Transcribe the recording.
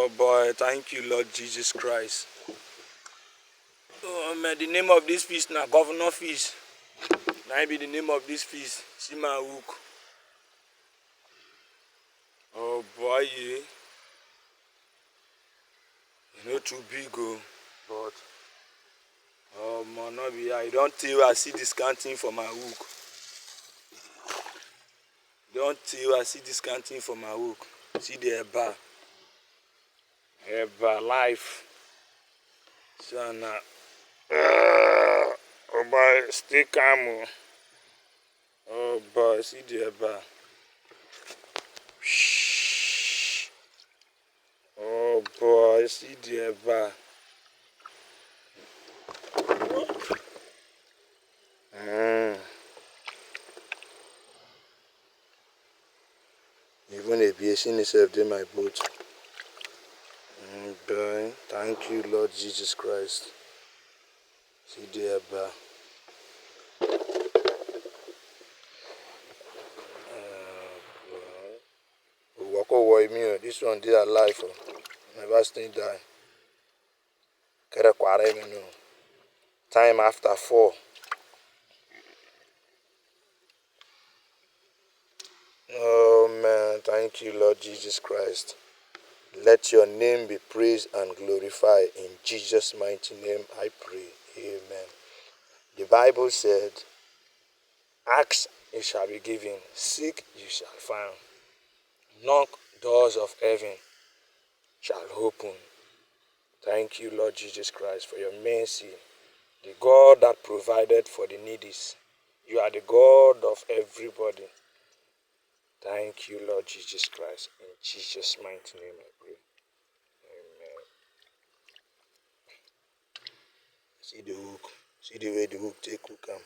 Oh boy, thank you, Lord Jesus Christ. Oh man, the name of this feast na governor feast. Now be the name of this feast. See my hook. Oh boy, yeah. You know too big oh, but oh man, no be I don't tell I see this canteen for my hook. Don't tell I see this canteen for my hook. See the eba life. So now, oh boy, stay calm oh. Oh boy, see the eba. Oh boy, see the eba. Even aviation itself in my boat. Boy, thank you, Lord Jesus Christ. See the eba. Wako boy me, this one did alive. Never stay die. Kere kware me no. Time after 4. Oh man, thank you, Lord Jesus Christ. Let your name be praised and glorified. In Jesus' mighty name I pray. Amen. The Bible said, ask, it shall be given. Seek, you shall find. Knock, doors of heaven shall open. Thank you, Lord Jesus Christ, for your mercy. The God that provided for the needy. You are the God of everybody. Thank you, Lord Jesus Christ. In Jesus' mighty name I pray. Amen. See the hook. See the way the hook take hook am.